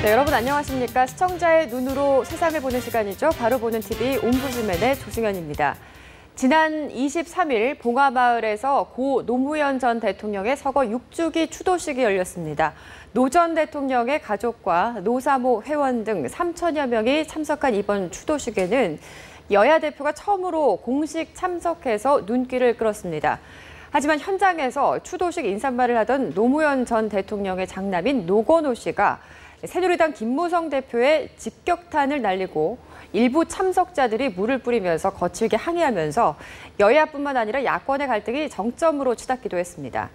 네, 여러분 안녕하십니까? 시청자의 눈으로 세상을 보는 시간이죠. 바로 보는 TV 옴부즈맨의 조승연입니다. 지난 23일 봉화마을에서 고 노무현 전 대통령의 서거 6주기 추도식이 열렸습니다. 노 전 대통령의 가족과 노사모 회원 등 3천여 명이 참석한 이번 추도식에는 여야 대표가 처음으로 공식 참석해서 눈길을 끌었습니다. 하지만 현장에서 추도식 인사말을 하던 노무현 전 대통령의 장남인 노건호 씨가 새누리당 김무성 대표의 직격탄을 날리고 일부 참석자들이 물을 뿌리면서 거칠게 항의하면서 여야뿐만 아니라 야권의 갈등이 정점으로 치닫기도 했습니다.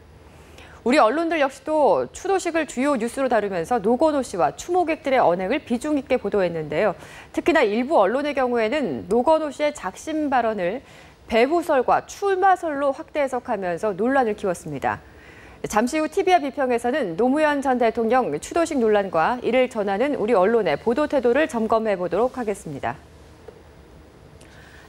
우리 언론들 역시도 추도식을 주요 뉴스로 다루면서 노건호 씨와 추모객들의 언행을 비중 있게 보도했는데요. 특히나 일부 언론의 경우에는 노건호 씨의 작심 발언을 배후설과 출마설로 확대 해석하면서 논란을 키웠습니다. 잠시 후 TV와 비평에서는 노무현 전 대통령 추도식 논란과 이를 전하는 우리 언론의 보도 태도를 점검해 보도록 하겠습니다.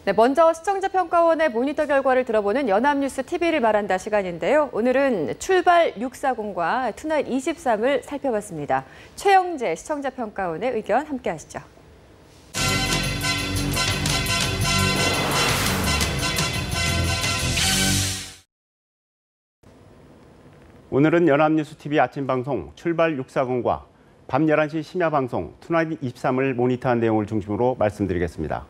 네, 먼저 시청자평가원의 모니터 결과를 들어보는 연합뉴스 TV를 말한다 시간인데요. 오늘은 출발 640과 투나잇 23을 살펴봤습니다. 최영재 시청자평가원의 의견 함께 하시죠. 오늘은 연합뉴스TV 아침 방송 출발 640과 밤 11시 심야 방송 투나잇 23을 모니터한 내용을 중심으로 말씀드리겠습니다.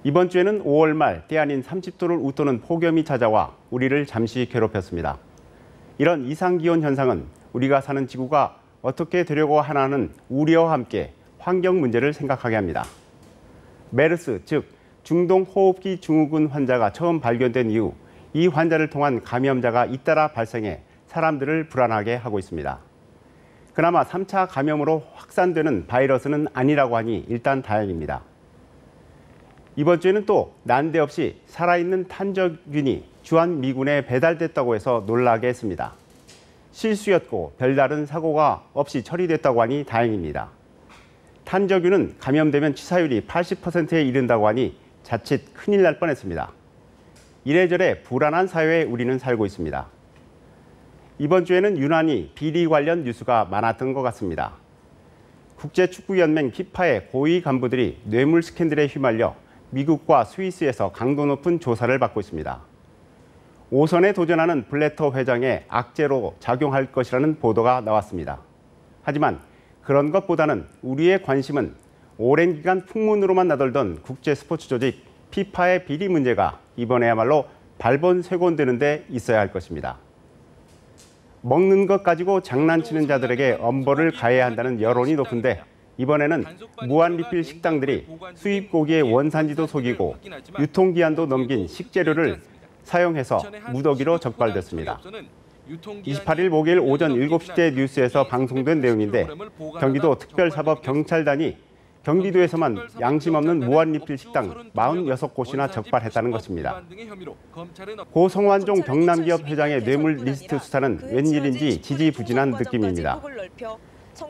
이번 주에는 5월 말 때 아닌 30도를 웃도는 폭염이 찾아와 우리를 잠시 괴롭혔습니다. 이런 이상기온 현상은 우리가 사는 지구가 어떻게 되려고 하나는 우려와 함께 환경 문제를 생각하게 합니다. 메르스, 즉 중동호흡기 증후군 환자가 처음 발견된 이후 이 환자를 통한 감염자가 잇따라 발생해 사람들을 불안하게 하고 있습니다. 그나마 3차 감염으로 확산되는 바이러스는 아니라고 하니 일단 다행입니다. 이번 주에는 또 난데없이 살아있는 탄저균이 주한미군에 배달됐다고 해서 놀라게 했습니다. 실수였고 별다른 사고가 없이 처리됐다고 하니 다행입니다. 탄저균은 감염되면 치사율이 80%에 이른다고 하니 자칫 큰일 날 뻔했습니다. 이래저래 불안한 사회에 우리는 살고 있습니다. 이번 주에는 유난히 비리 관련 뉴스가 많았던 것 같습니다. 국제축구연맹 FIFA의 고위 간부들이 뇌물 스캔들에 휘말려 미국과 스위스에서 강도 높은 조사를 받고 있습니다. 5선에 도전하는 블래터 회장의 악재로 작용할 것이라는 보도가 나왔습니다. 하지만 그런 것보다는 우리의 관심은 오랜 기간 풍문으로만 나돌던 국제 스포츠 조직 FIFA의 비리 문제가 이번에야말로 발본색원되는 데 있어야 할 것입니다. 먹는 것 가지고 장난치는 자들에게 엄벌을 가해야 한다는 여론이 높은데 이번에는 무한리필 식당들이 수입 고기의 원산지도 속이고 유통기한도 넘긴 식재료를 사용해서 무더기로 적발됐습니다. 28일 목요일 오전 7시대 뉴스에서 방송된 내용인데 경기도 특별사법경찰단이 경기도에서만 양심 없는 무한리필 식당 46곳이나 적발했다는 것입니다. 고 성완종 경남기업 회장의 뇌물 리스트 수사는 웬일인지 지지부진한 느낌입니다.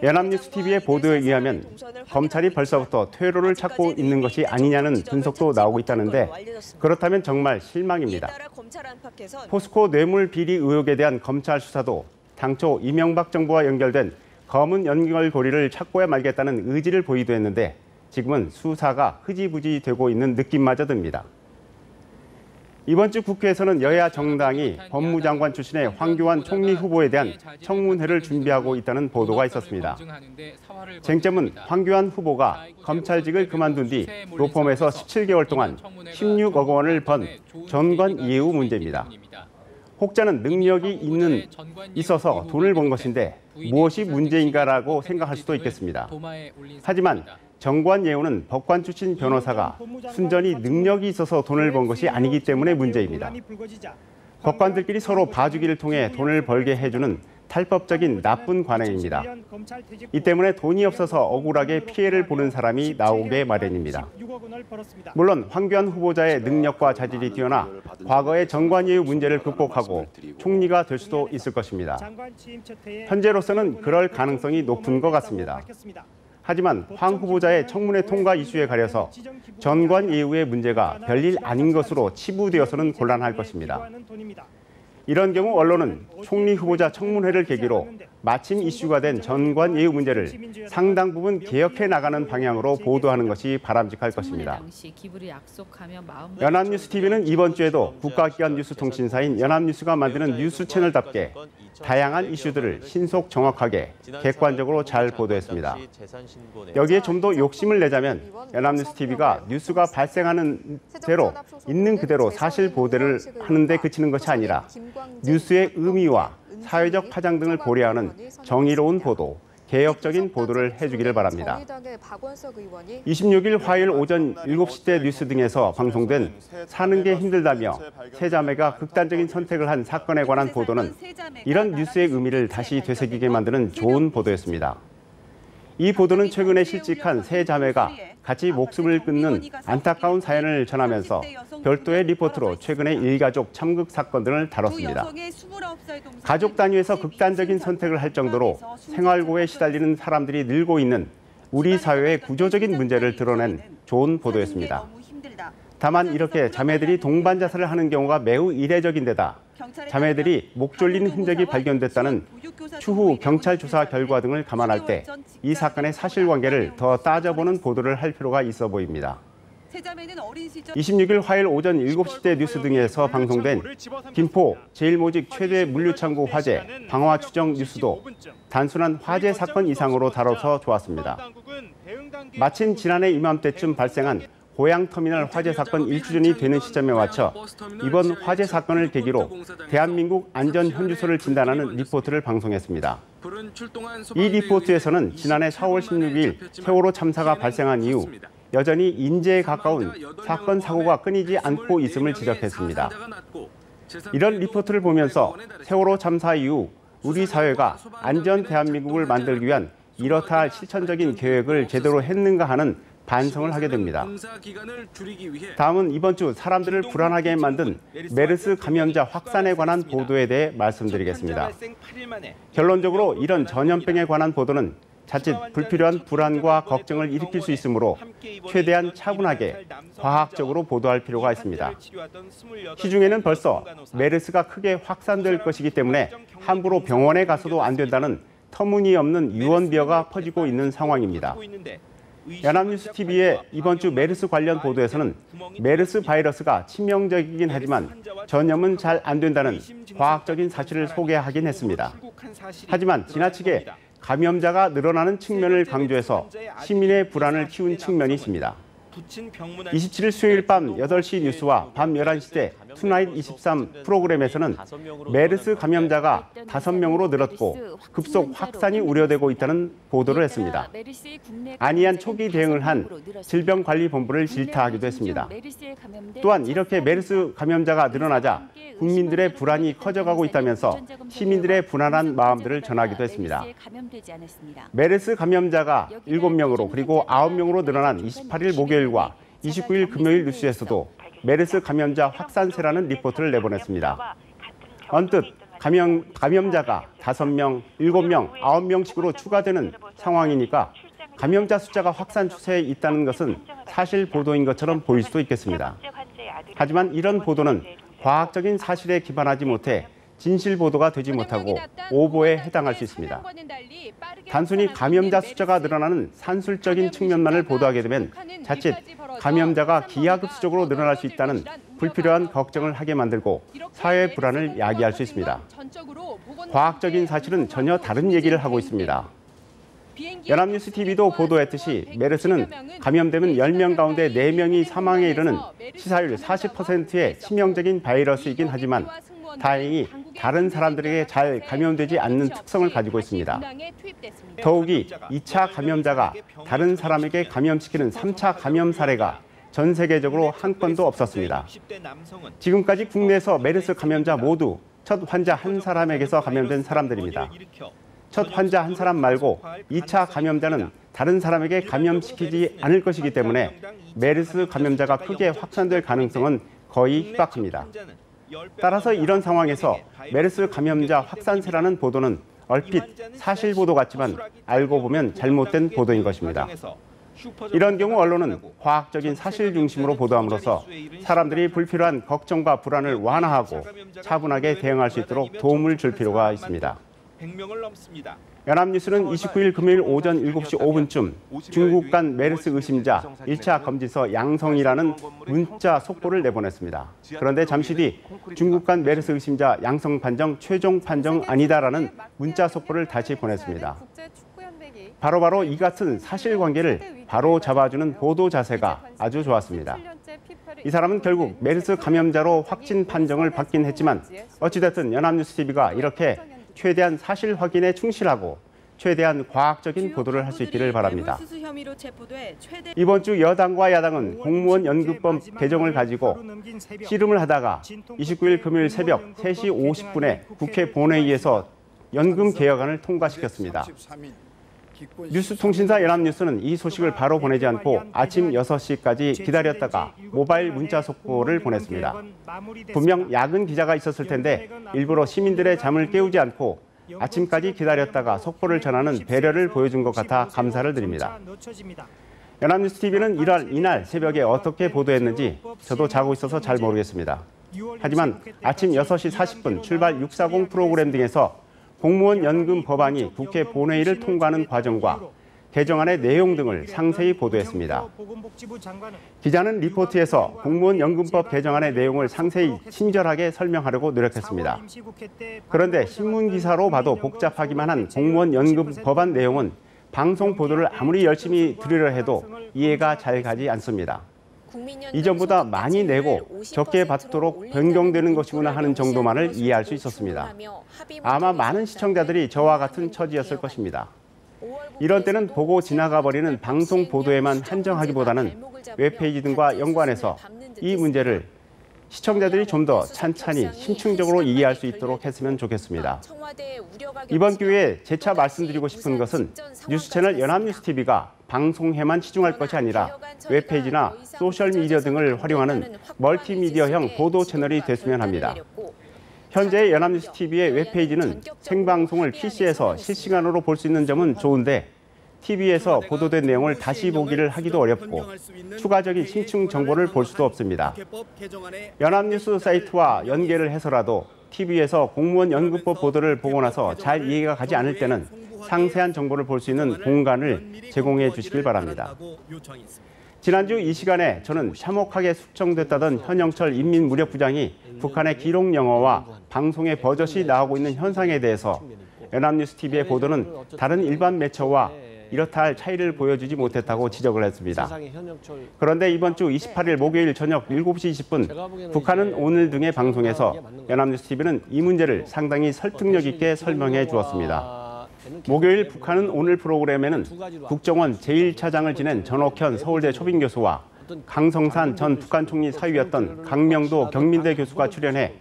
연합뉴스TV의 보도에 의하면 검찰이 벌써부터 퇴로를 찾고 있는 것이 아니냐는 분석도 나오고 있다는데 그렇다면 정말 실망입니다. 포스코 뇌물 비리 의혹에 대한 검찰 수사도 당초 이명박 정부와 연결된 검은 연결고리를 찾고야 말겠다는 의지를 보이기도 했는데 지금은 수사가 흐지부지 되고 있는 느낌마저 듭니다. 이번 주 국회에서는 여야 정당이 법무장관 출신의 황교안 총리 후보에 대한 청문회를 준비하고 있다는 보도가 있었습니다. 쟁점은 황교안 후보가 검찰직을 그만둔 뒤 로펌에서 17개월 동안 16억 원을 번 전관 예우 문제입니다. 혹자는 능력이 있어서 돈을 번 것인데 무엇이 문제인가라고 생각할 수도 있겠습니다. 하지만 정관 예우는 법관 출신 변호사가 순전히 능력이 있어서 돈을 번 것이 아니기 때문에 문제입니다. 법관들끼리 서로 봐주기를 통해 돈을 벌게 해주는 탈법적인 나쁜 관행입니다. 이 때문에 돈이 없어서 억울하게 피해를 보는 사람이 나오게 마련입니다. 물론 황교안 후보자의 능력과 자질이 뛰어나 과거의 정관예우 문제를 극복하고 총리가 될 수도 있을 것입니다. 현재로서는 그럴 가능성이 높은 것 같습니다. 하지만 황 후보자의 청문회 통과 이슈에 가려서 전관예우의 문제가 별일 아닌 것으로 치부되어서는 곤란할 것입니다. 이런 경우 언론은 총리 후보자 청문회를 계기로 마침 이슈가 된 전관 예우 문제를 상당 부분 개혁해 나가는 방향으로 보도하는 것이 바람직할 것입니다. 연합뉴스TV는 이번 주에도 국가기관 뉴스통신사인 연합뉴스가 만드는 뉴스 채널답게 다양한 이슈들을 신속 정확하게 객관적으로 잘 보도했습니다. 여기에 좀 더 욕심을 내자면 연합뉴스TV가 뉴스가 발생하는 대로 있는 그대로 사실 보도를 하는 데 그치는 것이 아니라 뉴스의 의미와 사회적 파장 등을 고려하는 정의로운 보도, 개혁적인 보도를 해주기를 바랍니다. 26일 화요일 오전 7시대 뉴스 등에서 방송된 사는 게 힘들다며 세 자매가 극단적인 선택을 한 사건에 관한 보도는 이런 뉴스의 의미를 다시 되새기게 만드는 좋은 보도였습니다. 이 보도는 최근에 실직한 세 자매가 같이 목숨을 끊는 안타까운 사연을 전하면서 별도의 리포트로 최근의 일가족 참극 사건 등을 다뤘습니다. 가족 단위에서 극단적인 선택을 할 정도로 생활고에 시달리는 사람들이 늘고 있는 우리 사회의 구조적인 문제를 드러낸 좋은 보도였습니다. 다만 이렇게 자매들이 동반 자살을 하는 경우가 매우 이례적인 데다 자매들이 목 졸리는 흔적이 발견됐다는 추후 경찰 조사 결과 등을 감안할 때 이 사건의 사실관계를 더 따져보는 보도를 할 필요가 있어 보입니다. 26일 화요일 오전 7시대 뉴스 등에서 방송된 김포 제1모직 최대 물류창고 화재 방화 추정 뉴스도 단순한 화재 사건 이상으로 다뤄서 좋았습니다. 마침 지난해 이맘때쯤 발생한 고양터미널 화재 사건 1주년이 되는 시점에 맞춰 이번 화재 사건을 계기로 대한민국 안전현주소를 진단하는 리포트를 방송했습니다. 이 리포트에서는 지난해 4월 16일 세월호 참사가 발생한 이후 여전히 인재에 가까운 사건 사고가 끊이지 않고 있음을 지적했습니다. 이런 리포트를 보면서 세월호 참사 이후 우리 사회가 안전 대한민국을 만들기 위한 이렇다 할 실천적인 계획을 제대로 했는가 하는 반성을 하게 됩니다. 다음은 이번 주 사람들을 불안하게 만든 메르스 감염자 확산에 관한 보도에 대해 말씀드리겠습니다. 결론적으로 이런 전염병에 관한 보도는 자칫 불필요한 불안과 걱정을 일으킬 수 있으므로 최대한 차분하게 과학적으로 보도할 필요가 있습니다. 시중에는 벌써 메르스가 크게 확산될 것이기 때문에 함부로 병원에 가서도 안 된다는 터무니없는 유언비어가 퍼지고 있는 상황입니다. 연합뉴스TV의 이번 주 메르스 관련 보도에서는 메르스 바이러스가 치명적이긴 하지만 전염은 잘 안 된다는 과학적인 사실을 소개하긴 했습니다. 하지만 지나치게 감염자가 늘어나는 측면을 강조해서 시민의 불안을 키운 측면이 있습니다. 27일 수요일 밤 8시 뉴스와 밤 11시 때 투나잇 23 프로그램에서는 메르스 감염자가 5명으로 늘었고 급속 확산이 우려되고 있다는 보도를 했습니다. 안이한 초기 대응을 한 질병관리본부를 질타하기도 했습니다. 또한 이렇게 메르스 감염자가 늘어나자 국민들의 불안이 커져가고 있다면서 시민들의 불안한 마음들을 전하기도 했습니다. 메르스 감염자가 7명으로 그리고 9명으로 늘어난 28일 목요일과 29일 금요일 뉴스에서도 메르스 감염자 확산세라는 리포트를 내보냈습니다. 언뜻 감염자가 5명, 7명, 9명씩으로 추가되는 상황이니까 감염자 숫자가 확산 추세에 있다는 것은 사실 보도인 것처럼 보일 수도 있겠습니다. 하지만 이런 보도는 과학적인 사실에 기반하지 못해 진실 보도가 되지 못하고 오보에 해당할 수 있습니다. 단순히 감염자 숫자가 늘어나는 산술적인 측면만을 보도하게 되면 자칫 감염자가 기하급수적으로 늘어날 수 있다는 불필요한 걱정을 하게 만들고 사회 불안을 야기할 수 있습니다. 과학적인 사실은 전혀 다른 얘기를 하고 있습니다. 연합뉴스TV도 보도했듯이 메르스는 감염되면 10명 가운데 4명이 사망에 이르는 치사율 40%의 치명적인 바이러스이긴 하지만 다행히 다른 사람들에게 잘 감염되지 않는 특성을 가지고 있습니다. 더욱이 2차 감염자가 다른 사람에게 감염시키는 3차 감염 사례가 전 세계적으로 한 건도 없었습니다. 지금까지 국내에서 메르스 감염자 모두 첫 환자 한 사람에게서 감염된 사람들입니다. 첫 환자 한 사람 말고 2차 감염자는 다른 사람에게 감염시키지 않을 것이기 때문에 메르스 감염자가 크게 확산될 가능성은 거의 희박합니다. 따라서 이런 상황에서 메르스 감염자 확산세라는 보도는 얼핏 사실 보도 같지만 알고 보면 잘못된 보도인 것입니다. 이런 경우 언론은 과학적인 사실 중심으로 보도함으로써 사람들이 불필요한 걱정과 불안을 완화하고 차분하게 대응할 수 있도록 도움을 줄 필요가 있습니다. 100명을 넘습니다. 연합뉴스는 29일 금요일 오전 7시 5분쯤 중국 간 메르스 의심자 1차 검진서 양성이라는 문자 속보를 내보냈습니다. 그런데 잠시 뒤 중국 간 메르스 의심자 양성 판정 최종 판정 아니다라는 문자 속보를 다시 보냈습니다. 바로바로 이 같은 사실관계를 바로 잡아주는 보도 자세가 아주 좋았습니다. 이 사람은 결국 메르스 감염자로 확진 판정을 받긴 했지만 어찌됐든 연합뉴스TV가 이렇게 최대한 사실 확인에 충실하고 최대한 과학적인 보도를 할 수 있기를 바랍니다. 이번 주 여당과 야당은 공무원 연금법 개정을 가지고 씨름을 하다가 29일 금요일 새벽 3시 50분에 국회 본회의에서 연금 개혁안을 통과시켰습니다. 뉴스통신사 연합뉴스는 이 소식을 바로 보내지 않고 아침 6시까지 기다렸다가 모바일 문자 속보를 보냈습니다. 분명 야근 기자가 있었을 텐데 일부러 시민들의 잠을 깨우지 않고 아침까지 기다렸다가 속보를 전하는 배려를 보여준 것 같아 감사를 드립니다. 연합뉴스TV는 이날 새벽에 어떻게 보도했는지 저도 자고 있어서 잘 모르겠습니다. 하지만 아침 6시 40분 출발 640 프로그램 등에서 공무원 연금 법안이 국회 본회의를 통과하는 과정과 개정안의 내용 등을 상세히 보도했습니다. 기자는 리포트에서 공무원 연금법 개정안의 내용을 상세히 친절하게 설명하려고 노력했습니다. 그런데 신문 기사로 봐도 복잡하기만 한 공무원 연금 법안 내용은 방송 보도를 아무리 열심히 들으려 해도 이해가 잘 가지 않습니다. 이전보다 많이 내고 적게 받도록 변경되는 것이구나 하는 정도만을 이해할 수 있었습니다. 아마 많은 시청자들이 저와 같은 처지였을 것입니다. 이런 때는 보고 지나가 버리는 방송 보도에만 한정하기보다는 웹페이지 등과 연관해서 이 문제를 시청자들이 좀 더 찬찬히 심층적으로 이해할 수 있도록 했으면 좋겠습니다. 이번 기회에 재차 말씀드리고 싶은 것은 뉴스 채널 연합뉴스TV가 방송에만 치중할 것이 아니라 웹페이지나 소셜미디어 등을 활용하는 멀티미디어형 보도 채널이 됐으면 합니다. 현재 연합뉴스TV의 웹페이지는 생방송을 PC에서 실시간으로 볼 수 있는 점은 좋은데 TV에서 보도된 내용을 다시 보기를 하기도 어렵고 추가적인 심층 정보를 볼 수도 없습니다. 연합뉴스 사이트와 연계를 해서라도 TV에서 공무원 연금법 보도를 보고 나서 잘 이해가 가지 않을 때는 상세한 정보를 볼 수 있는 공간을 제공해 주시길 바랍니다. 지난주 이 시간에 저는 참혹하게 숙청됐다던 현영철 인민무력부장이 북한의 기록 영어와 방송에 버젓이 나오고 있는 현상에 대해서 연합뉴스TV의 보도는 다른 일반 매체와 이렇다 할 차이를 보여주지 못했다고 지적을 했습니다. 그런데 이번 주 28일 목요일 저녁 7시 20분 북한은 오늘 등의 방송에서 연합뉴스TV는 이 문제를 상당히 설득력 있게 설명해 주었습니다. 목요일 북한은 오늘 프로그램에는 국정원 제1차장을 지낸 전옥현 서울대 초빙교수와 강성산 전 북한 총리 사위였던 강명도 경민대 교수가 출연해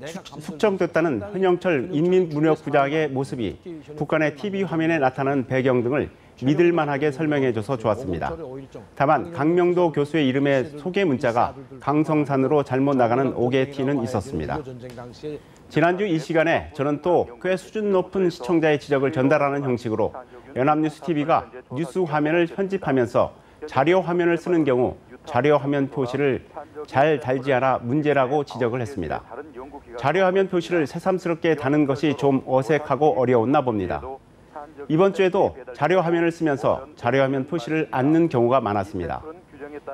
숙청됐다는 현영철 인민무력부장의 모습이 북한의 TV 화면에 나타나는 배경 등을 믿을만하게 설명해줘서 좋았습니다. 다만 강명도 교수의 이름의 소개 문자가 강성산으로 잘못 나가는 오개티는 있었습니다. 지난주 이 시간에 저는 또 꽤 수준 높은 시청자의 지적을 전달하는 형식으로 연합뉴스TV가 뉴스 화면을 편집하면서 자료 화면을 쓰는 경우 자료 화면 표시를 잘 달지 않아 문제라고 지적을 했습니다. 자료 화면 표시를 새삼스럽게 다는 것이 좀 어색하고 어려웠나 봅니다. 이번 주에도 자료 화면을 쓰면서 자료 화면 표시를 않는 경우가 많았습니다.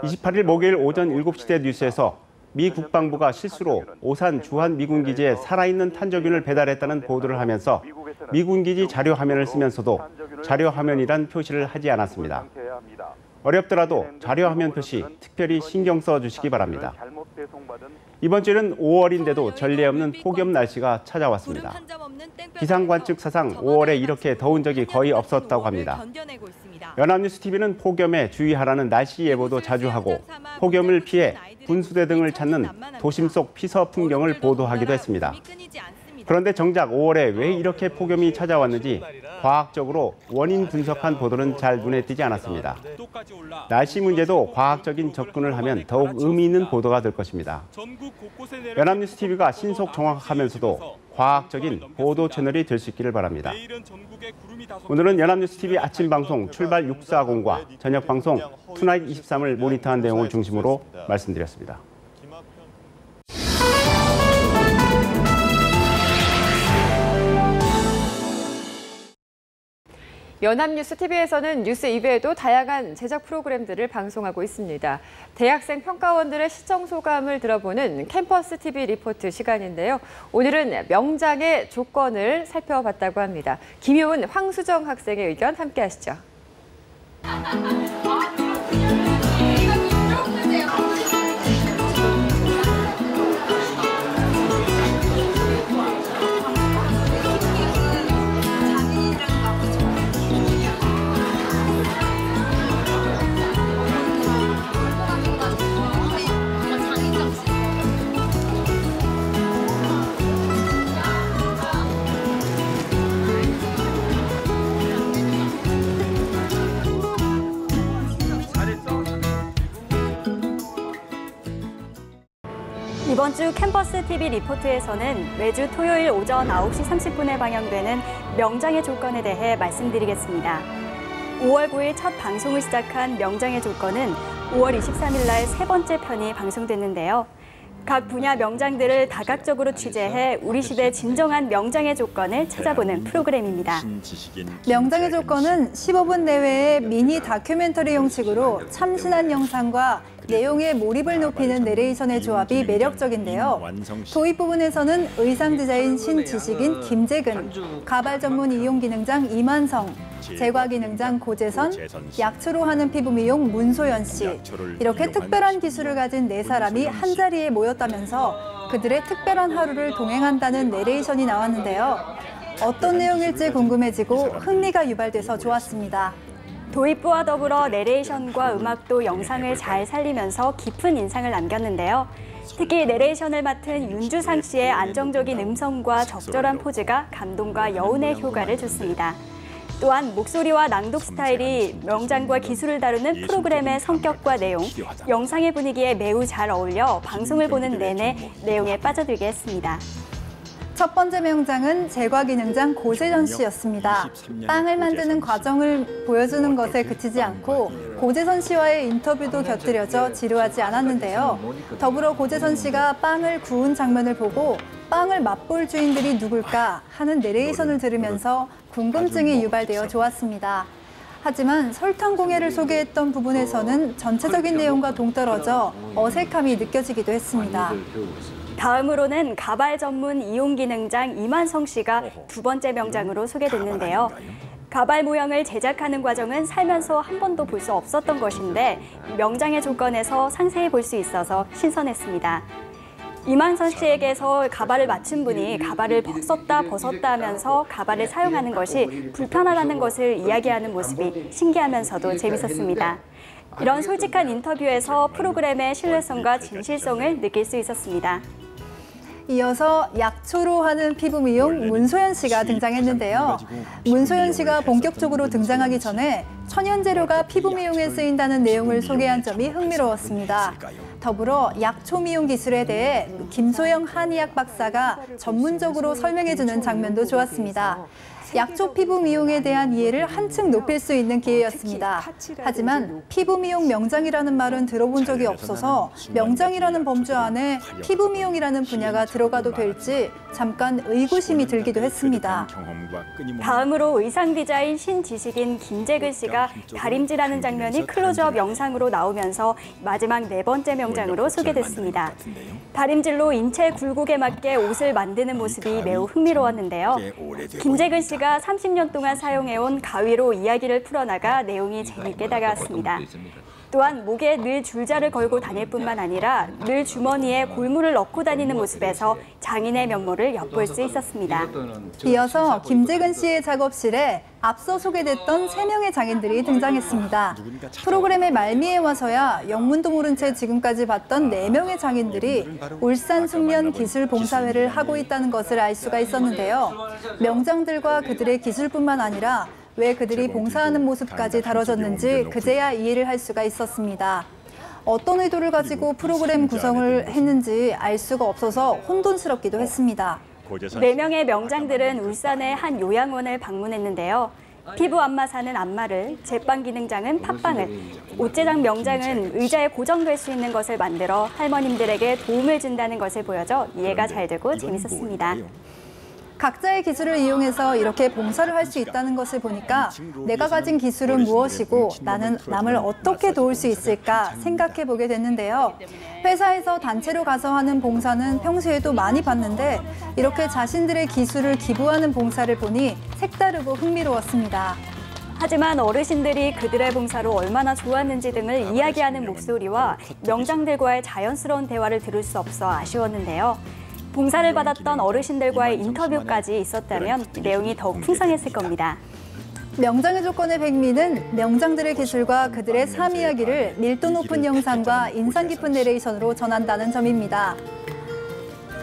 28일 목요일 오전 7시대 뉴스에서 미 국방부가 실수로 오산 주한 미군 기지에 살아있는 탄저균을 배달했다는 보도를 하면서 미군 기지 자료 화면을 쓰면서도 자료 화면이란 표시를 하지 않았습니다. 어렵더라도 자료 화면 표시 특별히 신경 써 주시기 바랍니다. 이번 주는 5월인데도 전례 없는 폭염 날씨가 찾아왔습니다. 기상관측 사상 5월에 이렇게 더운 적이 거의 없었다고 합니다. 연합뉴스TV는 폭염에 주의하라는 날씨 예보도 자주 하고 폭염을 피해 분수대 등을 찾는 도심 속 피서 풍경을 보도하기도 했습니다. 그런데 정작 5월에 왜 이렇게 폭염이 찾아왔는지 과학적으로 원인 분석한 보도는 잘 눈에 띄지 않았습니다. 날씨 문제도 과학적인 접근을 하면 더욱 의미 있는 보도가 될 것입니다. 연합뉴스TV가 신속 정확하면서도 과학적인 보도 채널이 될 수 있기를 바랍니다. 오늘은 연합뉴스TV 아침 방송 출발 640과 저녁 방송 투나잇 23을 모니터한 내용을 중심으로 말씀드렸습니다. 연합뉴스 TV에서는 뉴스 이외에도 다양한 제작 프로그램들을 방송하고 있습니다. 대학생 평가원들의 시청 소감을 들어보는 캠퍼스 TV 리포트 시간인데요. 오늘은 명장의 조건을 살펴봤다고 합니다. 김효은, 황수정 학생의 의견 함께 하시죠. 이번 주 캠퍼스 TV 리포트에서는 매주 토요일 오전 9시 30분에 방영되는 명장의 조건에 대해 말씀드리겠습니다. 5월 9일 첫 방송을 시작한 명장의 조건은 5월 23일 날 세 번째 편이 방송됐는데요. 각 분야 명장들을 다각적으로 취재해 우리 시대 진정한 명장의 조건을 찾아보는 프로그램입니다. 명장의 조건은 15분 내외의 미니 다큐멘터리 형식으로 참신한 영상과 내용의 몰입을 높이는 내레이션의 조합이 매력적인데요. 도입 부분에서는 의상 디자인 신지식인 김재근, 가발 전문 이용 기능장 이만성, 제과 기능장 고재선, 약초로 하는 피부 미용 문소연 씨. 이렇게 특별한 기술을 가진 네 사람이 한자리에 모였다면서 그들의 특별한 하루를 동행한다는 내레이션이 나왔는데요. 어떤 내용일지 궁금해지고 흥미가 유발돼서 좋았습니다. 도입부와 더불어 내레이션과 음악도 영상을 잘 살리면서 깊은 인상을 남겼는데요. 특히 내레이션을 맡은 윤주상 씨의 안정적인 음성과 적절한 포즈가 감동과 여운의 효과를 줬습니다. 또한 목소리와 낭독 스타일이 명장과 기술을 다루는 프로그램의 성격과 내용, 영상의 분위기에 매우 잘 어울려 방송을 보는 내내 내용에 빠져들게 했습니다. 첫 번째 명장은 제과 기능장 고재선 씨였습니다. 빵을 만드는 과정을 보여주는 것에 그치지 않고 고재선 씨와의 인터뷰도 곁들여져 지루하지 않았는데요. 더불어 고재선 씨가 빵을 구운 장면을 보고 빵을 맛볼 주인들이 누굴까 하는 내레이션을 들으면서 궁금증이 유발되어 좋았습니다. 하지만 설탕 공예를 소개했던 부분에서는 전체적인 내용과 동떨어져 어색함이 느껴지기도 했습니다. 다음으로는 가발 전문 이용 기능장 이만성 씨가 두 번째 명장으로 소개됐는데요. 가발 모형을 제작하는 과정은 살면서 한 번도 볼 수 없었던 것인데 명장의 조건에서 상세히 볼 수 있어서 신선했습니다. 이만성 씨에게서 가발을 맞춘 분이 가발을 벗었다 하면서 가발을 사용하는 것이 불편하다는 것을 이야기하는 모습이 신기하면서도 재밌었습니다. 이런 솔직한 인터뷰에서 프로그램의 신뢰성과 진실성을 느낄 수 있었습니다. 이어서 약초로 하는 피부 미용 문소연 씨가 등장했는데요. 문소연 씨가 본격적으로 등장하기 전에 천연 재료가 피부 미용에 쓰인다는 내용을 소개한 점이 흥미로웠습니다. 더불어 약초 미용 기술에 대해 김소영 한의학 박사가 전문적으로 설명해주는 장면도 좋았습니다. 약초 피부 미용에 대한 이해를 한층 높일 수 있는 기회였습니다. 하지만 피부 미용 명장이라는 말은 들어본 적이 없어서 명장이라는 범주 안에 피부 미용이라는 분야가 들어가도 될지 잠깐 의구심이 들기도 했습니다. 다음으로 의상 디자인 신지식인 김재근 씨가 다림질하는 장면이 클로즈업 영상으로 나오면서 마지막 네 번째 명장으로 소개됐습니다. 다림질로 인체 굴곡에 맞게 옷을 만드는 모습이 매우 흥미로웠는데요. 김재근 씨가 30년 동안 사용해온 가위로 이야기를 풀어나가 내용이 재밌게 다가왔습니다. 또한 목에 늘 줄자를 걸고 다닐 뿐만 아니라 늘 주머니에 골무를 넣고 다니는 모습에서 장인의 면모를 엿볼 수 있었습니다. 이어서 김재근 씨의 작업실에 앞서 소개됐던 3명의 장인들이 등장했습니다. 프로그램의 말미에 와서야 영문도 모른 채 지금까지 봤던 4명의 장인들이 울산 숙련 기술 봉사회를 하고 있다는 것을 알 수가 있었는데요. 명장들과 그들의 기술뿐만 아니라 왜 그들이 봉사하는 모습까지 다뤄졌는지 그제야 이해를 할 수가 있었습니다. 어떤 의도를 가지고 프로그램 구성을 했는지 알 수가 없어서 혼돈스럽기도 했습니다. 4명의 명장들은 울산의 한 요양원을 방문했는데요. 피부 안마사는 안마를, 제빵 기능장은 팥빵을, 옷제작 명장은 의자에 고정될 수 있는 것을 만들어 할머님들에게 도움을 준다는 것을 보여줘 이해가 잘 되고 재밌었습니다. 각자의 기술을 이용해서 이렇게 봉사를 할 수 있다는 것을 보니까 내가 가진 기술은 무엇이고 나는 남을 어떻게 도울 수 있을까 생각해 보게 됐는데요. 회사에서 단체로 가서 하는 봉사는 평소에도 많이 봤는데 이렇게 자신들의 기술을 기부하는 봉사를 보니 색다르고 흥미로웠습니다. 하지만 어르신들이 그들의 봉사로 얼마나 좋았는지 등을 이야기하는 목소리와 명장들과의 자연스러운 대화를 들을 수 없어 아쉬웠는데요. 봉사를 받았던 어르신들과의 인터뷰까지 있었다면 내용이 더욱 풍성했을 겁니다. 명장의 조건의 백미는 명장들의 기술과 그들의 삶 이야기를 밀도 높은 영상과 인상 깊은 내레이션으로 전한다는 점입니다.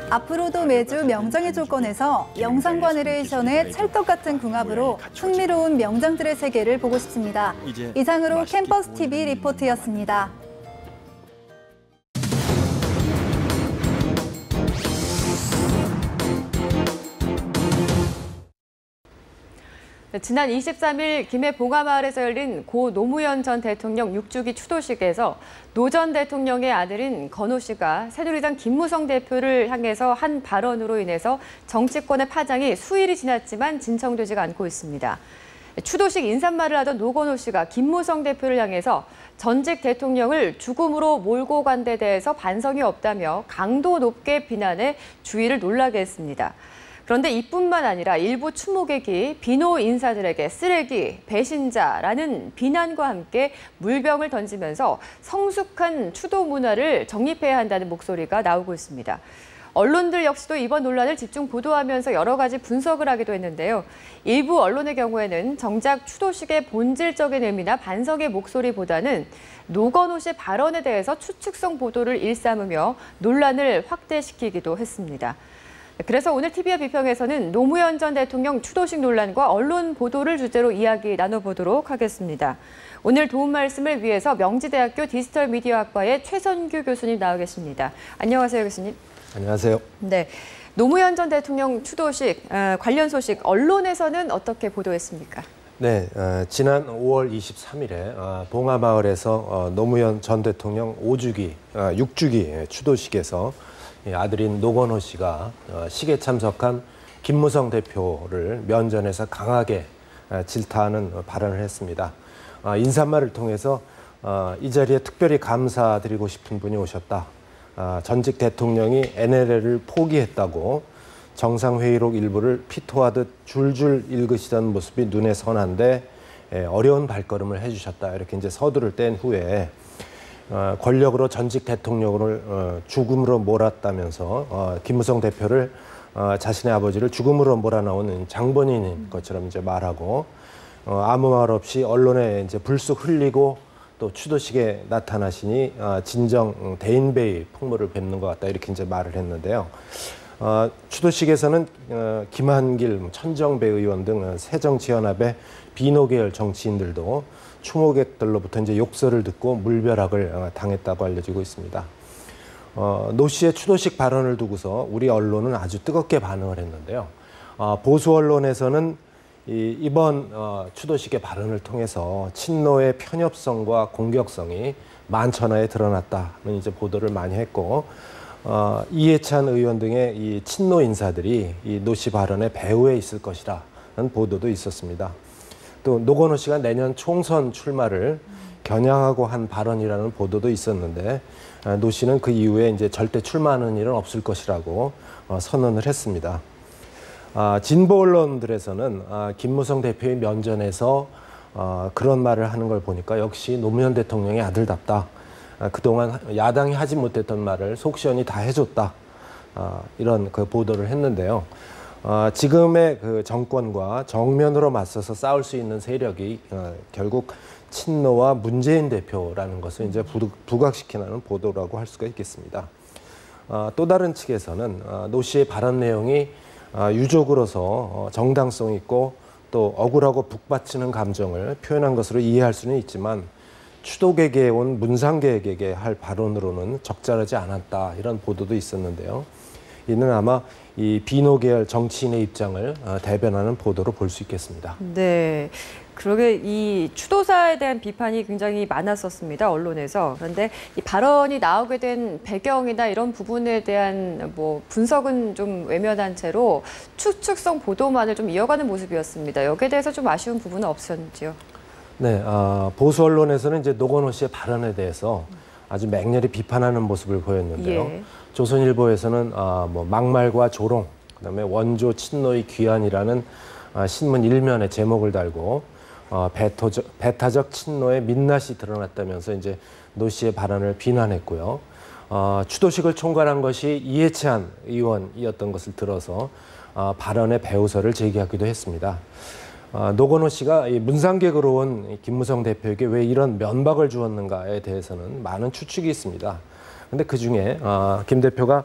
앞으로도 매주 명장의 조건에서 영상과 내레이션의 찰떡 같은 궁합으로 흥미로운 명장들의 세계를 보고 싶습니다. 이상으로 캠퍼스 TV 리포트였습니다. 지난 23일 김해 봉화마을에서 열린 고 노무현 전 대통령 6주기 추도식에서 노 전 대통령의 아들인 건호 씨가 새누리당 김무성 대표를 향해서 한 발언으로 인해서 정치권의 파장이 수일이 지났지만 진정되지가 않고 있습니다. 추도식 인사말을 하던 노건호 씨가 김무성 대표를 향해서 전직 대통령을 죽음으로 몰고 간 데 대해서 반성이 없다며 강도 높게 비난해 주위를 놀라게 했습니다. 그런데 이뿐만 아니라 일부 추모객이 비노 인사들에게 쓰레기, 배신자라는 비난과 함께 물병을 던지면서 성숙한 추도 문화를 정립해야 한다는 목소리가 나오고 있습니다. 언론들 역시도 이번 논란을 집중 보도하면서 여러 가지 분석을 하기도 했는데요. 일부 언론의 경우에는 정작 추도식의 본질적인 의미나 반성의 목소리보다는 노건호 씨의 발언에 대해서 추측성 보도를 일삼으며 논란을 확대시키기도 했습니다. 그래서 오늘 TV와 비평에서는 노무현 전 대통령 추도식 논란과 언론 보도를 주제로 이야기 나눠보도록 하겠습니다. 오늘 도움 말씀을 위해서 명지대학교 디지털 미디어학과의 최선규 교수님 나와 계십니다. 안녕하세요, 교수님. 안녕하세요. 네, 노무현 전 대통령 추도식 관련 소식 언론에서는 어떻게 보도했습니까? 네, 지난 5월 23일에 봉화마을에서 노무현 전 대통령 6주기 추도식에서 아들인 노건호 씨가 식에 참석한 김무성 대표를 면전에서 강하게 질타하는 발언을 했습니다. 인사말을 통해서 이 자리에 특별히 감사드리고 싶은 분이 오셨다. 전직 대통령이 NLL을 포기했다고 정상회의록 일부를 피토하듯 줄줄 읽으시던 모습이 눈에 선한데 어려운 발걸음을 해주셨다. 이렇게 이제 서두를 뗀 후에 권력으로 전직 대통령을 죽음으로 몰았다면서 김무성 대표를 자신의 아버지를 죽음으로 몰아넣은 장본인인 것처럼 이제 말하고 아무 말 없이 언론에 이제 불쑥 흘리고 또 추도식에 나타나시니 진정 대인배의 풍모를 뵙는 것 같다 이렇게 이제 말을 했는데요. 추도식에서는 김한길, 천정배 의원 등 새정치연합의 비노계열 정치인들도 추모객들로부터 이제 욕설을 듣고 물벼락을 당했다고 알려지고 있습니다. 노 씨의 추도식 발언을 두고서 우리 언론은 아주 뜨겁게 반응을 했는데요. 보수 언론에서는 이번 추도식의 발언을 통해서 친노의 편협성과 공격성이 만천하에 드러났다는 이제 보도를 많이 했고, 이해찬 의원 등의 이 친노 인사들이 이 노 씨 발언의 배후에 있을 것이라는 보도도 있었습니다. 또 노건호 씨가 내년 총선 출마를 겨냥하고 한 발언이라는 보도도 있었는데 노 씨는 그 이후에 이제 절대 출마하는 일은 없을 것이라고 선언을 했습니다. 진보 언론들에서는 김무성 대표의 면전에서 그런 말을 하는 걸 보니까 역시 노무현 대통령의 아들답다. 그동안 야당이 하지 못했던 말을 속 시원히 다 해줬다. 이런 그 보도를 했는데요. 지금의 그 정권과 정면으로 맞서서 싸울 수 있는 세력이 결국 친노와 문재인 대표라는 것을 이제 부각시키는 보도라고 할 수가 있겠습니다. 또 다른 측에서는 노 씨의 발언 내용이 유족으로서 정당성 있고 또 억울하고 북받치는 감정을 표현한 것으로 이해할 수는 있지만 추도객에 온 문상객에게 할 발언으로는 적절하지 않았다 이런 보도도 있었는데요. 이는 아마 이 비노 계열 정치인의 입장을 대변하는 보도로 볼 수 있겠습니다. 네. 그러게 이 추도사에 대한 비판이 굉장히 많았었습니다, 언론에서. 그런데 이 발언이 나오게 된 배경이나 이런 부분에 대한 뭐 분석은 좀 외면한 채로 추측성 보도만을 좀 이어가는 모습이었습니다. 여기에 대해서 좀 아쉬운 부분은 없었는지요? 네, 보수 언론에서는 이제 노건호 씨의 발언에 대해서 아주 맹렬히 비판하는 모습을 보였는데요. 예. 조선일보에서는 뭐 막말과 조롱, 그다음에 원조 친노의 귀환이라는 신문 일면에 제목을 달고 배타적 친노의 민낯이 드러났다면서 이제 노 씨의 발언을 비난했고요. 추도식을 총괄한 것이 이해찬 의원이었던 것을 들어서 발언의 배우설을 제기하기도 했습니다. 노건호 씨가 이 문상객으로 온 김무성 대표에게 왜 이런 면박을 주었는가에 대해서는 많은 추측이 있습니다. 그런데 그중에 김 대표가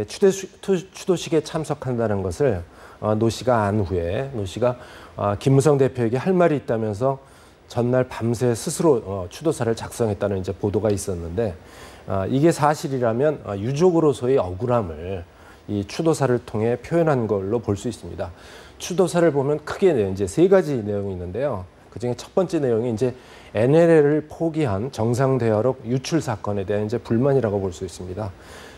추도식에 참석한다는 것을 노 씨가 안 후에 노 씨가 김무성 대표에게 할 말이 있다면서 전날 밤새 스스로 추도사를 작성했다는 이제 보도가 있었는데 이게 사실이라면 유족으로서의 억울함을 이 추도사를 통해 표현한 걸로 볼 수 있습니다. 추도사를 보면 크게 이제 세 가지 내용이 있는데요. 그중에 첫 번째 내용이 이제 NLL을 포기한 정상대화록 유출 사건에 대한 이제 불만이라고 볼 수 있습니다.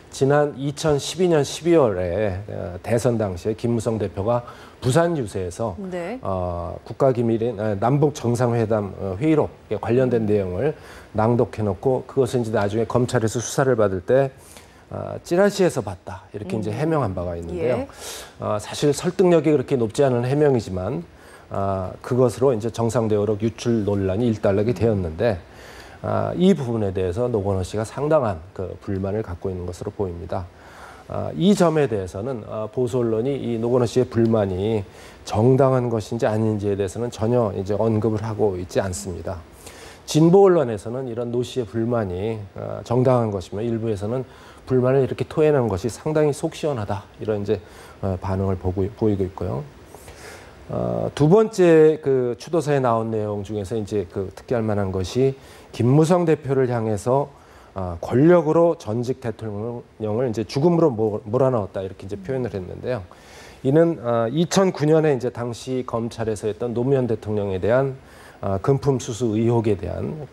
지난 2012년 12월에 대선 당시에 김무성 대표가 부산 유세에서 네. 국가기밀인 남북 정상회담 회의록에 관련된 내용을 낭독해놓고 그것을 이제 나중에 검찰에서 수사를 받을 때 찌라시에서 봤다 이렇게 이제 해명한 바가 있는데요. 예. 사실 설득력이 그렇게 높지 않은 해명이지만 그것으로 이제 정상대화록 유출 논란이 일단락이 되었는데. 이 부분에 대해서 노건호 씨가 상당한 그 불만을 갖고 있는 것으로 보입니다. 이 점에 대해서는 보수 언론이 이 노건호 씨의 불만이 정당한 것인지 아닌지에 대해서는 전혀 이제 언급을 하고 있지 않습니다. 진보 언론에서는 이런 노 씨의 불만이 정당한 것이며 일부에서는 불만을 이렇게 토해내는 것이 상당히 속 시원하다 이런 이제 반응을 보이고 있고요. 두 번째 그 추도사에 나온 내용 중에서 이제 그 특기할 만한 것이 김무성 대표를 향해서 권력으로 전직 대통령을 이제 죽음으로 몰아넣었다 이렇게 이제 표현을 했는데요. 이는 2009년에 이제 당시 검찰에서 했던 노무현 대통령에 대한 금품 수수 의혹에 대한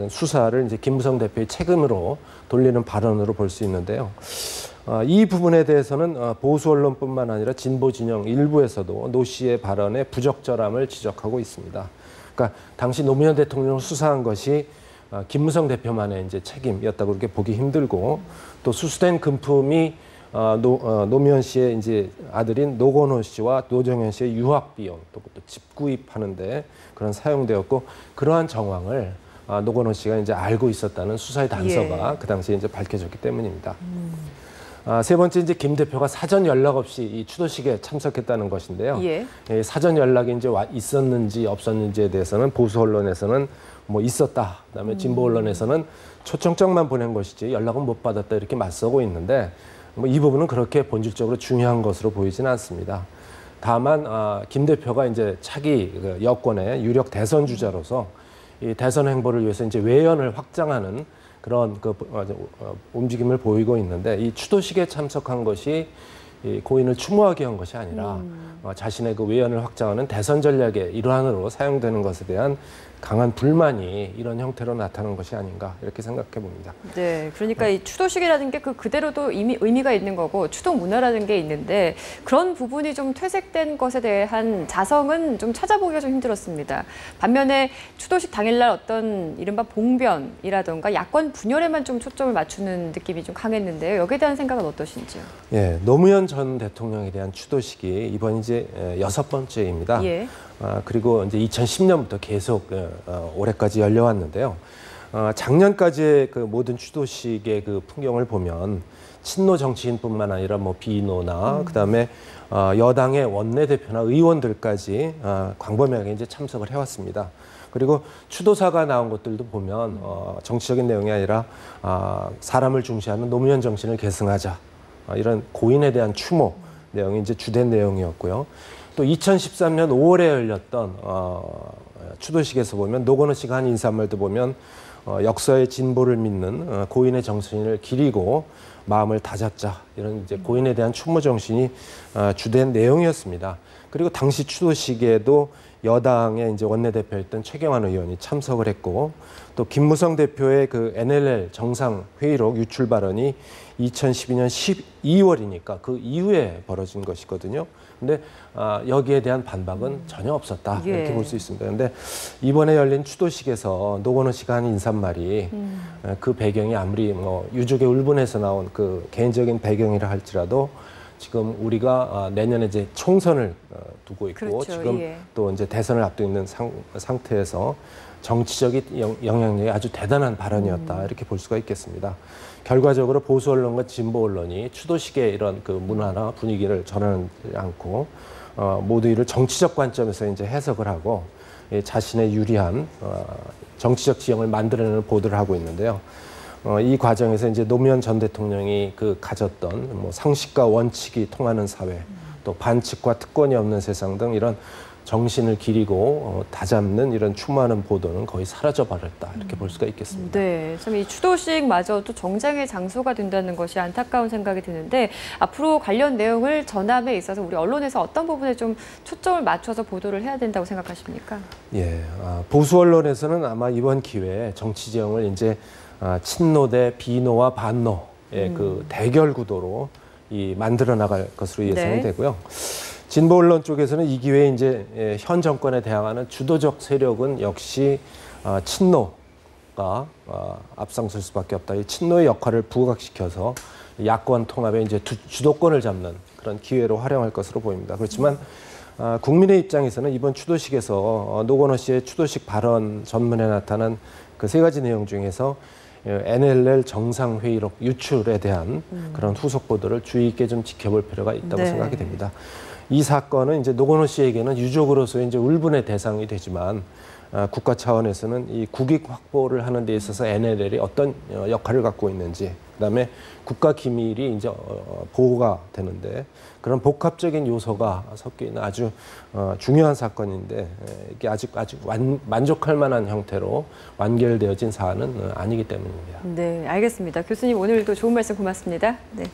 수사를 이제 김무성 대표의 책임으로 돌리는 발언으로 볼 수 있는데요. 이 부분에 대해서는 보수 언론뿐만 아니라 진보 진영 일부에서도 노 씨의 발언의 부적절함을 지적하고 있습니다. 그러니까 당시 노무현 대통령을 수사한 것이 김무성 대표만의 이제 책임이었다고 그렇게 보기 힘들고 또 수수된 금품이 노무현 씨의 이제 아들인 노건호 씨와 노정현 씨의 유학 비용 또 집 구입하는데 그런 사용되었고 그러한 정황을 노건호 씨가 이제 알고 있었다는 수사의 단서가 그 당시에 이제 밝혀졌기 때문입니다. 세 번째 이제 김 대표가 사전 연락 없이 이 추도식에 참석했다는 것인데요. 예. 사전 연락이 이제 있었는지 없었는지에 대해서는 보수 언론에서는 뭐 있었다. 그다음에 진보 언론에서는 초청장만 보낸 것이지 연락은 못 받았다 이렇게 맞서고 있는데 뭐 이 부분은 그렇게 본질적으로 중요한 것으로 보이지는 않습니다. 다만 김 대표가 이제 차기 여권의 유력 대선 주자로서 이 대선 행보를 위해서 이제 외연을 확장하는 그런 움직임을 보이고 있는데 이 추도식에 참석한 것이 이 고인을 추모하기 위한 것이 아니라 자신의 그 외연을 확장하는 대선 전략의 일환으로 사용되는 것에 대한 강한 불만이 이런 형태로 나타나는 것이 아닌가 이렇게 생각해 봅니다. 네, 그러니까 이 추도식이라는 게 그대로도 이미 의미가 있는 거고 추도 문화라는 게 있는데 그런 부분이 좀 퇴색된 것에 대한 자성은 좀 찾아보기가 좀 힘들었습니다. 반면에 추도식 당일날 어떤 이른바 봉변이라던가 야권 분열에만 좀 초점을 맞추는 느낌이 좀 강했는데요. 여기에 대한 생각은 어떠신지요? 예, 노무현 전 대통령에 대한 추도식이 이번 이제 6번째입니다. 예. 그리고 이제 2010년부터 계속 올해까지 열려왔는데요. 작년까지의 그 모든 추도식의 그 풍경을 보면 친노 정치인뿐만 아니라 뭐 비노나 그다음에 여당의 원내대표나 의원들까지 광범위하게 이제 참석을 해왔습니다. 그리고 추도사가 나온 것들도 보면 정치적인 내용이 아니라 사람을 중시하는 노무현 정신을 계승하자 이런 고인에 대한 추모 내용이 이제 주된 내용이었고요. 또 2013년 5월에 열렸던 추도식에서 보면 노건호 씨가 한 인사말도 보면 역사의 진보를 믿는 고인의 정신을 기리고 마음을 다잡자, 이런 이제 고인에 대한 추모 정신이 주된 내용이었습니다. 그리고 당시 추도식에도 여당의 이제 원내대표였던 최경환 의원이 참석을 했고, 또 김무성 대표의 그 NLL 정상회의록 유출 발언이 2012년 12월이니까 그 이후에 벌어진 것이거든요. 근데 여기에 대한 반박은 전혀 없었다, 이렇게 볼 수 있습니다. 근데 이번에 열린 추도식에서 노건호 씨가 한 인사말이 그 배경이 아무리 뭐 유족의 울분에서 나온 그 개인적인 배경이라 할지라도 지금 우리가 내년에 이제 총선을 두고 있고, 그렇죠. 지금 또 이제 대선을 앞두고 있는 상태에서 정치적인 영향력이 아주 대단한 발언이었다, 이렇게 볼 수가 있겠습니다. 결과적으로 보수 언론과 진보 언론이 추도식의 이런 그 문화나 분위기를 전하지 않고 모두 이를 정치적 관점에서 이제 해석을 하고 자신의 유리한 정치적 지형을 만들어내는 보도를 하고 있는데요. 이 과정에서 이제 노무현 전 대통령이 그 가졌던 뭐 상식과 원칙이 통하는 사회, 또 반칙과 특권이 없는 세상 등 이런 정신을 기리고 다잡는 이런 추모하는 보도는 거의 사라져버렸다, 이렇게 볼 수가 있겠습니다. 네, 참 이 추도식마저도 정쟁의 장소가 된다는 것이 안타까운 생각이 드는데, 앞으로 관련 내용을 전함에 있어서 우리 언론에서 어떤 부분에 좀 초점을 맞춰서 보도를 해야 된다고 생각하십니까? 예, 보수 언론에서는 아마 이번 기회에 정치 지형을 이제 친노 대 비노와 반노의 그 대결 구도로 만들어 나갈 것으로 예상이 되고요. 진보 언론 쪽에서는 이 기회에 이제 현 정권에 대항하는 주도적 세력은 역시 친노가 앞장설 수밖에 없다. 이 친노의 역할을 부각시켜서 야권 통합에 이제 주도권을 잡는 그런 기회로 활용할 것으로 보입니다. 그렇지만 국민의 입장에서는 이번 추도식에서 노건호 씨의 추도식 발언 전문에 나타난 그 3가지 내용 중에서 NLL 정상회의록 유출에 대한 그런 후속 보도를 주의 있게 좀 지켜볼 필요가 있다고 생각이 됩니다. 이 사건은 이제 노건호 씨에게는 유족으로서의 이제 울분의 대상이 되지만 국가 차원에서는 이 국익 확보를 하는 데 있어서 NLL이 어떤 역할을 갖고 있는지, 그다음에 국가 기밀이 이제 보호가 되는데 그런 복합적인 요소가 섞여 있는 아주 중요한 사건인데, 이게 아직 만족할 만한 형태로 완결되어진 사안은 아니기 때문입니다. 네, 알겠습니다. 교수님, 오늘도 좋은 말씀 고맙습니다. 네.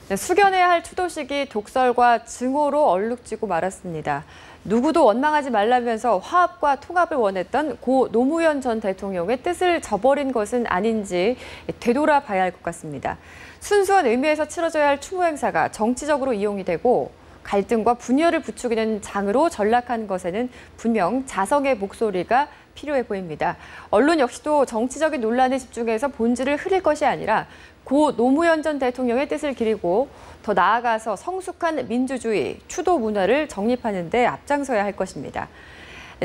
네, 숙연해야 할 추도식이 독설과 증오로 얼룩지고 말았습니다. 누구도 원망하지 말라면서 화합과 통합을 원했던 고 노무현 전 대통령의 뜻을 저버린 것은 아닌지 되돌아봐야 할 것 같습니다. 순수한 의미에서 치러져야 할 추모 행사가 정치적으로 이용이 되고 갈등과 분열을 부추기는 장으로 전락한 것에는 분명 자성의 목소리가 필요해 보입니다. 언론 역시도 정치적인 논란에 집중해서 본질을 흐릴 것이 아니라 고 노무현 전 대통령의 뜻을 기리고 더 나아가서 성숙한 민주주의, 추도 문화를 정립하는 데 앞장서야 할 것입니다.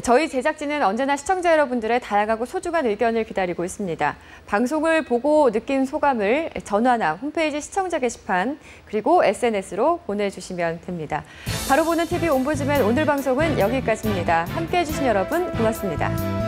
저희 제작진은 언제나 시청자 여러분들의 다양하고 소중한 의견을 기다리고 있습니다. 방송을 보고 느낀 소감을 전화나 홈페이지 시청자 게시판 그리고 SNS로 보내주시면 됩니다. 바로 보는 TV 옴부즈맨 오늘 방송은 여기까지입니다. 함께해 주신 여러분 고맙습니다.